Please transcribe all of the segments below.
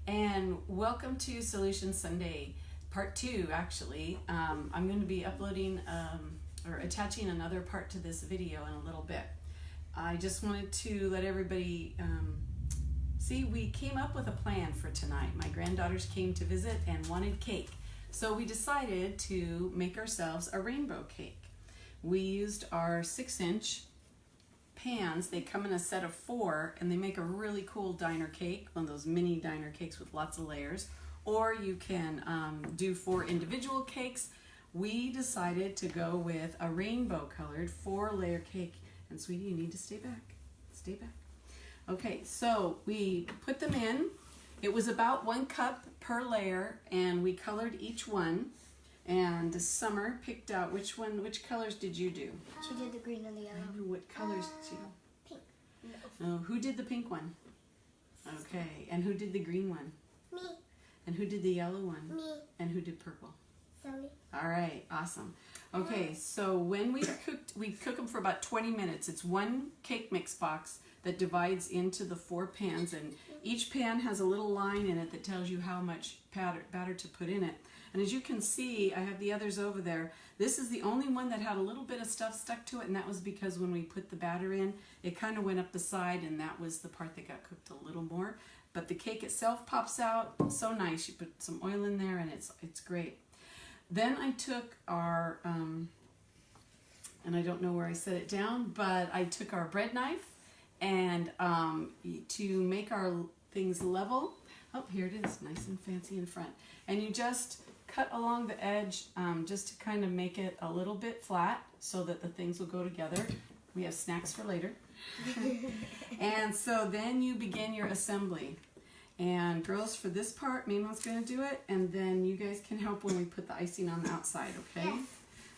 and welcome to Solution Sunday, part 2 actually. I'm going to be uploading or attaching another part to this video in a little bit. I just wanted to let everybody see we came up with a plan for tonight. My granddaughters came to visit and wanted cake. So we decided to make ourselves a rainbow cake. We used our 6-inch pans. They come in a set of 4 and they make a really cool diner cake, one of those mini diner cakes with lots of layers. Or you can do 4 individual cakes. We decided to go with a rainbow colored 4-layer cake. And sweetie, you need to stay back. Stay back. Okay, so we put them in. It was about 1 cup per layer and we colored each one. And Summer picked out which colors did you do? She did the green and the yellow. I know, what colors did you? Pink. No. Oh, who did the pink one? Okay, and who did the green one? Me. And who did the yellow one? Me. And who did purple? Sally. All right, awesome. Okay, so when we cook them for about 20 minutes. It's 1 cake mix box that divides into the 4 pans, and each pan has a little line in it that tells you how much batter to put in it. And as you can see, I have the others over there. This is the only one that had a little bit of stuff stuck to it, and that was because when we put the batter in, it kind of went up the side, and that was the part that got cooked a little more. But the cake itself pops out so nice. You put some oil in there, and it's great. Then I took our, and I don't know where I set it down, but I took our bread knife, and to make our things level, oh, here it is, nice and fancy in front. And you just cut along the edge just to kind of make it a little bit flat so that the things will go together. We have snacks for later. And so then you begin your assembly. And girls, for this part, Mama's going to do it, and then you guys can help when we put the icing on the outside, okay? Yes.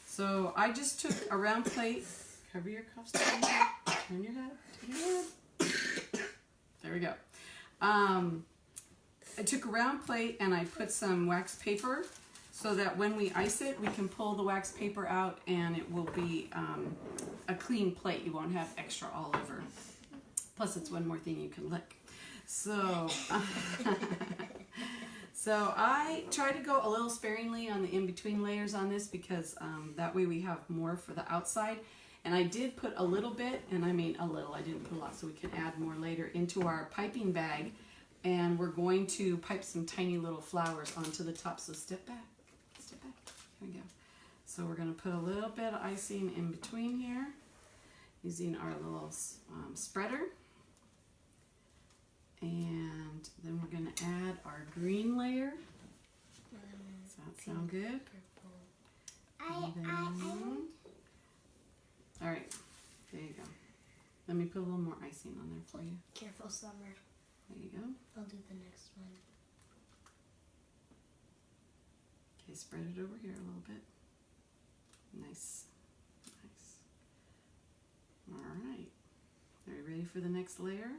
So I just took a round plate, cover your cuffs, turn your head, turn your head. There we go. I took a round plate and I put some wax paper so that when we ice it, we can pull the wax paper out and it will be a clean plate. You won't have extra all over. Plus, it's one more thing you can lick. So, so I try to go a little sparingly on the in-between layers on this because that way we have more for the outside. And I did put a little bit, and I mean a little, I didn't put a lot, so we can add more later, into our piping bag. And we're going to pipe some tiny little flowers onto the top. So step back, here we go. So we're going to put a little bit of icing in between here using our little spreader. And then we're going to add our green layer. Does that sound good? All right, there you go. Let me put a little more icing on there for you. Careful, Summer. There you go. I'll do the next one. Okay, spread it over here a little bit. Nice, nice. All right. Are you ready for the next layer?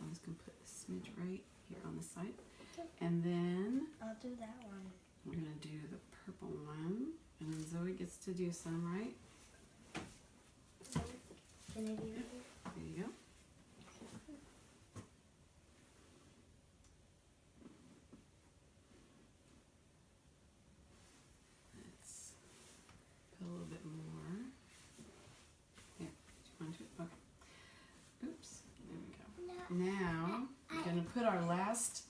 I'm just going to put a smidge right here on the side. Okay. And then I'll do that one. we're going to do the purple one. And then Zoe gets to do some, right? Can I do it? There you go. Let's put a little bit more. Here, do you want to? Okay. Oops. There we go. Now we're going to put our last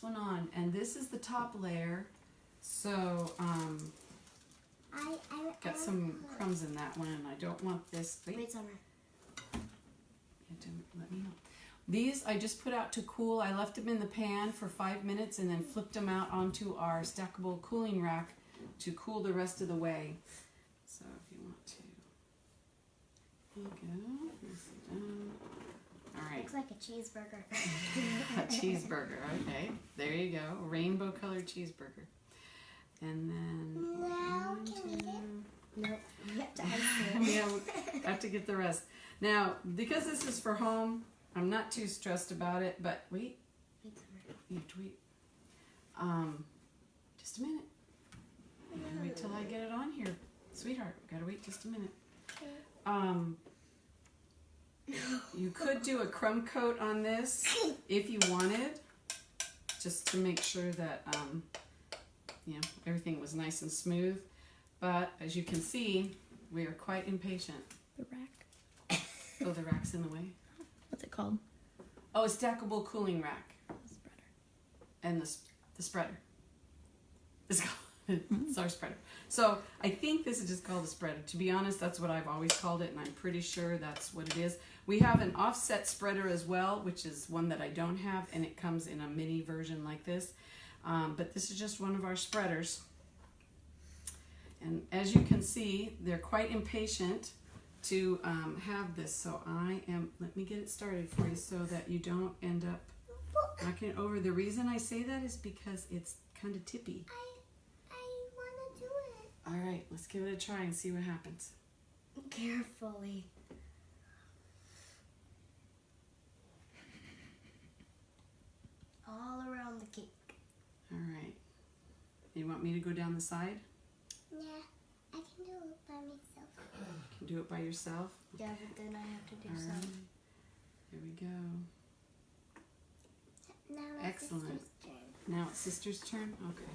one on, and this is the top layer. So got some crumbs in that one, and I don't want this. Wait, Summer. Let me know. These I just put out to cool. I left them in the pan for 5 minutes and then flipped them out onto our stackable cooling rack to cool the rest of the way. So if you want to, there you go. Here's it done. All right. Looks like a cheeseburger. A cheeseburger. Okay, there you go. Rainbow colored cheeseburger. And then Now can we get it? Nope. You have to ice it. we have to get the rest. Now, because this is for home, I'm not too stressed about it, but wait. Wait, Summer. You have to wait. Just a minute. You gotta wait till I get it on here. Sweetheart, gotta wait just a minute. Okay. You could do a crumb coat on this if you wanted, just to make sure that everything was nice and smooth. But as you can see, we are quite impatient. The rack. Oh, the rack's in the way. What's it called? Oh, a stackable cooling rack. The spreader. And the spreader. It's our spreader. So I think this is just called the spreader. To be honest, that's what I've always called it, and I'm pretty sure that's what it is. We have an offset spreader as well, which is one that I don't have, and it comes in a mini version like this. But this is just one of our spreaders. And as you can see, they're quite impatient to have this. So let me get it started for you so that you don't end up knocking it over. The reason I say that is because it's kind of tippy. I want to do it. All right, let's give it a try and see what happens. Carefully. All around the cake. All right. You want me to go down the side? Yeah, I can do it by myself. You can do it by yourself? Yeah, but then I have to do All right. some. Here we go. Now Excellent. Sister's turn. Now it's sister's turn? Okay.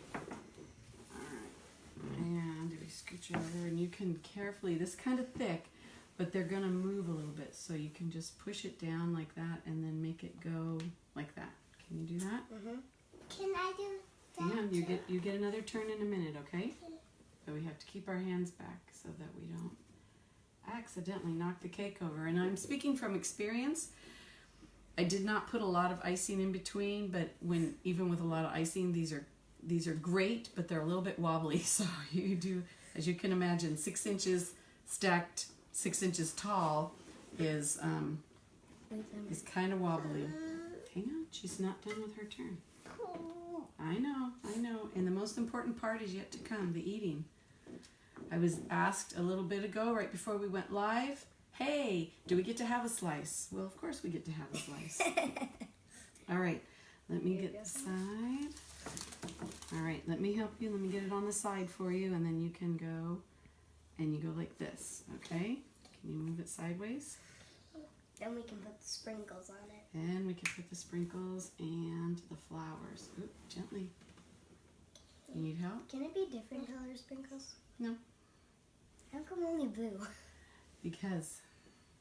All right. And if you scooch over, and you can carefully, this is kind of thick, but they're going to move a little bit. So you can just push it down like that and then make it go like that. Can you do that? Mm-hmm. Can I do that? Yeah, you get another turn in a minute, okay? But we have to keep our hands back so that we don't accidentally knock the cake over. And I'm speaking from experience. I did not put a lot of icing in between, but even with a lot of icing, these are great, but they're a little bit wobbly. So you do, as you can imagine, 6 inches stacked 6 inches tall is kind of wobbly. Hang on, she's not done with her turn. I know. And the most important part is yet to come, the eating. I was asked a little bit ago, right before we went live, hey, do we get to have a slice? Well, of course we get to have a slice. All right, let me get the side. All right, let me help you. Let me get it on the side for you, and then you can go, and you go like this, okay? Can you move it sideways? Then we can put the sprinkles on it. And we can put the sprinkles and the flowers. Oop, gently. You need help? Can it be different color sprinkles? No. How come only blue? Because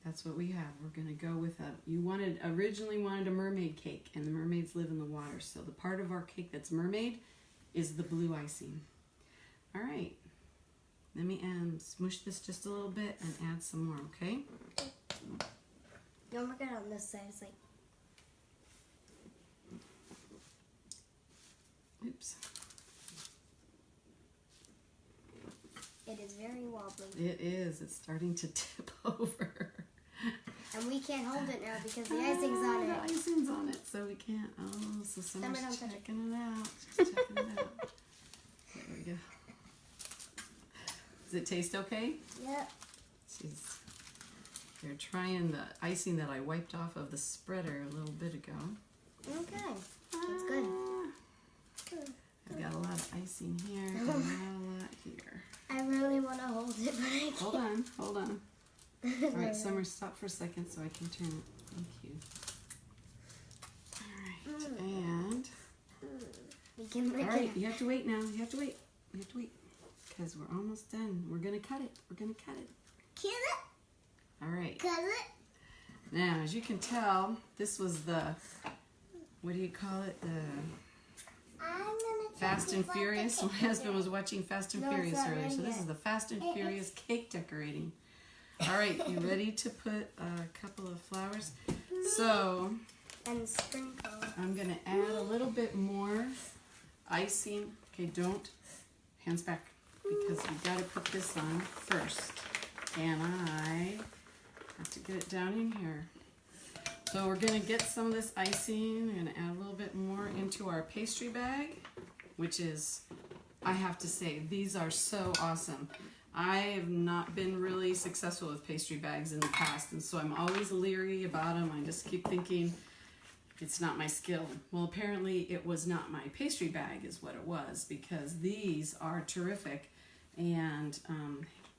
that's what we have. We're gonna go with originally wanted a mermaid cake, and the mermaids live in the water. So the part of our cake that's mermaid is the blue icing. All right. Let me smush this just a little bit and add some more, okay? Don't forget on this side, it's like... Oops. It is very wobbly. It is. It's starting to tip over. And we can't hold it now because the icing's on it. The icing's on it, so we can't. Oh, so someone's don't touch checking it out. She's checking it out. There we go. Does it taste okay? Yep. They're trying the icing that I wiped off of the spreader a little bit ago. Okay. That's good. I've got a lot of icing here and not a lot here. I really want to hold it, but I can't. Hold on. All right, Summer, stop for a second so I can turn it. Thank you. All right, and... We can make All right, it. you have to wait now. You have to wait. Because we're almost done. We're going to cut it. Kill it. All right. Cut it. Now, as you can tell, this was the... What do you call it? The... Fast and Furious. My husband was watching Fast and Furious earlier, so this is the Fast and Furious cake decorating. All right, you ready to put a couple of flowers? So, And sprinkle. I'm going to add a little bit more icing. Okay, don't. Hands back, because we've got to put this on first. And I have to get it down in here. So we're going to get some of this icing. We're going to add a little bit more into our pastry bag, which is, I have to say, these are so awesome. I have not been really successful with pastry bags in the past, and so I'm always leery about them. I just keep thinking it's not my skill. Well, apparently it was not my pastry bag is what it was, because these are terrific. And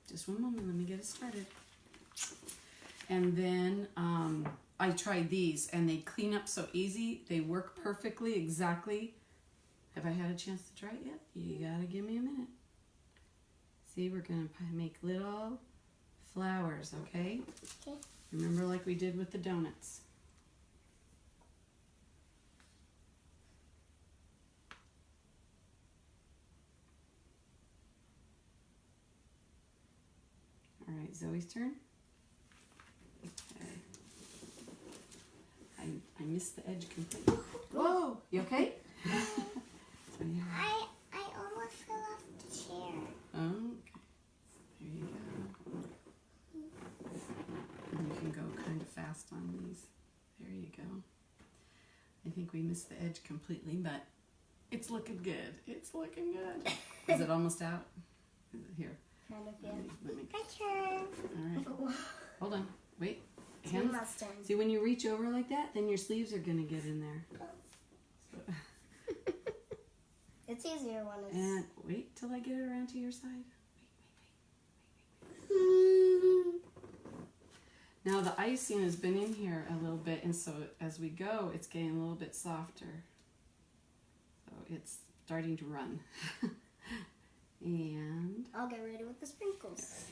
just one moment, let me get it started. And then I tried these, and they clean up so easy. They work perfectly, exactly. Have I had a chance to try it yet? You gotta give me a minute. See, we're gonna make little flowers, okay? Okay. Remember, like we did with the donuts. All right, Zoe's turn. Okay. I missed the edge completely. Whoa, you okay? So, yeah. I almost fell off the chair. Okay. There you go. And you can go kind of fast on these. There you go. I think we missed the edge completely, but it's looking good. It's looking good. Is it almost out? Is it here? Kind of, yeah. Let me. My turn. All right. Hold on. Wait. It's Hands. Mama's turn. See, when you reach over like that, then your sleeves are going to get in there. So, It's easier when it's... and wait till I get it around to your side. Now the icing has been in here a little bit, and so as we go, it's getting a little bit softer. So it's starting to run. And I'll get ready with the sprinkles.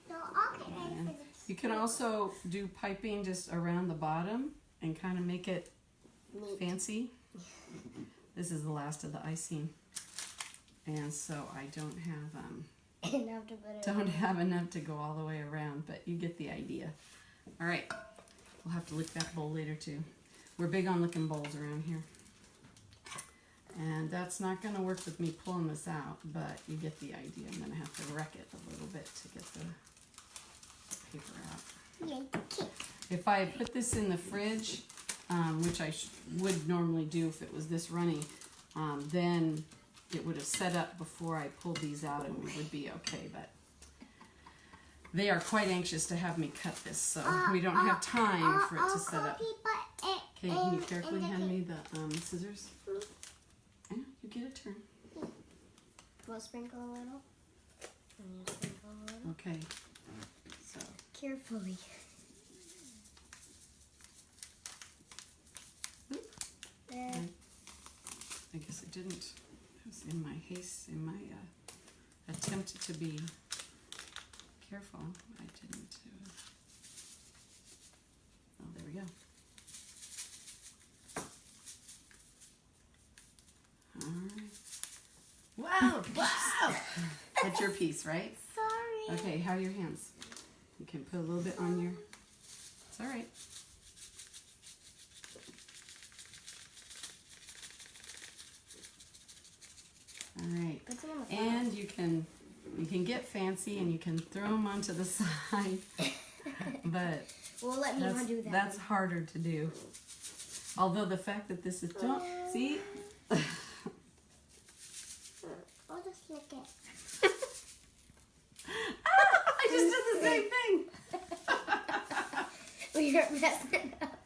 No, I'll get ready for the... you can also do piping just around the bottom and kind of make it Neat. fancy. This is the last of the icing, and so I don't have enough to go all the way around, but you get the idea. All right, we'll have to lick that bowl later too. We're big on licking bowls around here, and that's not going to work with me pulling this out, but you get the idea. I'm going to have to wreck it a little bit to get the paper out. Yay, cake. If I had put this in the fridge, which I would normally do if it was this runny, then it would have set up before I pulled these out and we would be okay, but they are quite anxious to have me cut this, so we don't have time for it to set up. Okay, can you carefully hand me the scissors? I know, you get a turn. We'll sprinkle a little. And you sprinkle a little. Okay, so Carefully. There. I guess I didn't. It was in my haste, in my attempt to be careful. I didn't. Oh, there we go. All right. Wow! Wow! That's your piece, right? Sorry. Okay. How are your hands? You can put a little bit on your. It's all right. All right, Put them on the floor. and you can get fancy and you can throw them onto the side, but We'll let Mama do that. that's harder to do. Although the fact that this is don't see, I'll just lick it. I just did the same thing. We are messing up.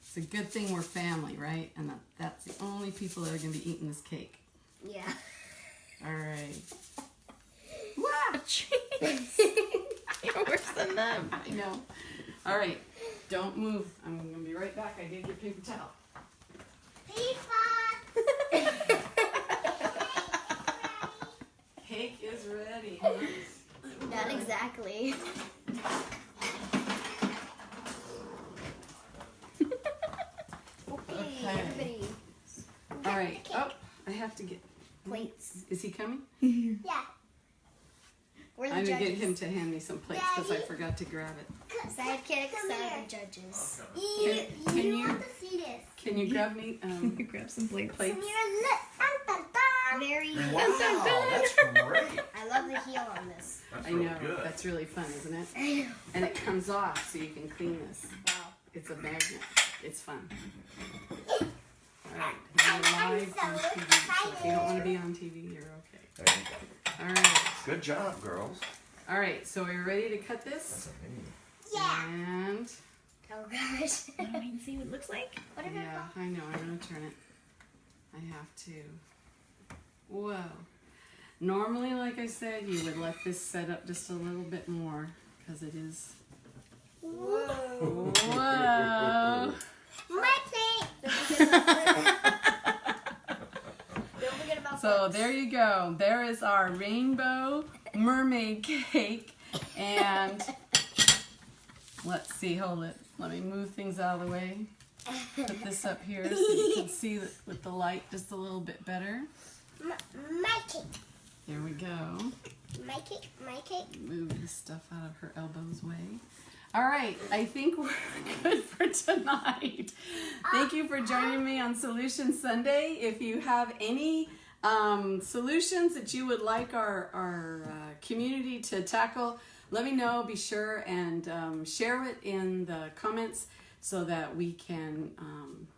It's a good thing we're family, right? And that's the only people that are going to be eating this cake. Yeah. All right. Wow, jeez. You're worse than them. I know. All right. Don't move. I'm going to be right back. I did get paper towel. Cake is ready. Not exactly. Okay, Okay. everybody. All right. Oh, I have to get. Plates. Is he coming? Yeah. We're the I'm gonna get judges. him to hand me some plates because I forgot to grab it. Sidekicks are the judges. Can you grab me You grab some plates. plates? Very. Wow, that's great. I love the heel on this. That's I really know. good. That's really fun, isn't it? I know. And it comes off so you can clean this. Wow. It's a magnet. It's fun. All right. We're live on TV. So if you don't want to be on TV, you're okay. There you go. All right. Good job, girls. All right. So are you ready to cut this? That's amazing. And Oh gosh. Want to wait and see what it looks like? What if yeah, I know. I'm gonna turn it. I have to. Whoa. Normally, like I said, you would let this set up just a little bit more because it is Whoa. Whoa. My plate. Don't forget about So there you go. There is our rainbow mermaid cake. And let's see, hold it. Let me move things out of the way. Put this up here so you can see with the light just a little bit better. My cake. There we go. My cake. My cake. Move this stuff out of her elbow's way. All right, I think we're good for tonight. Thank you for joining me on Solution Sunday. If you have any solutions that you would like our community to tackle, let me know. Be sure and share it in the comments so that we can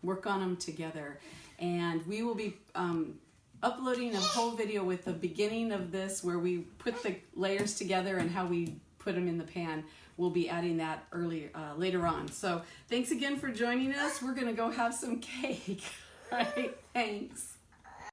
work on them together. And we will be uploading a whole video with the beginning of this where we put the layers together and how we put them in the pan. We'll be adding that later on. So thanks again for joining us. We're gonna go have some cake. All right, thanks.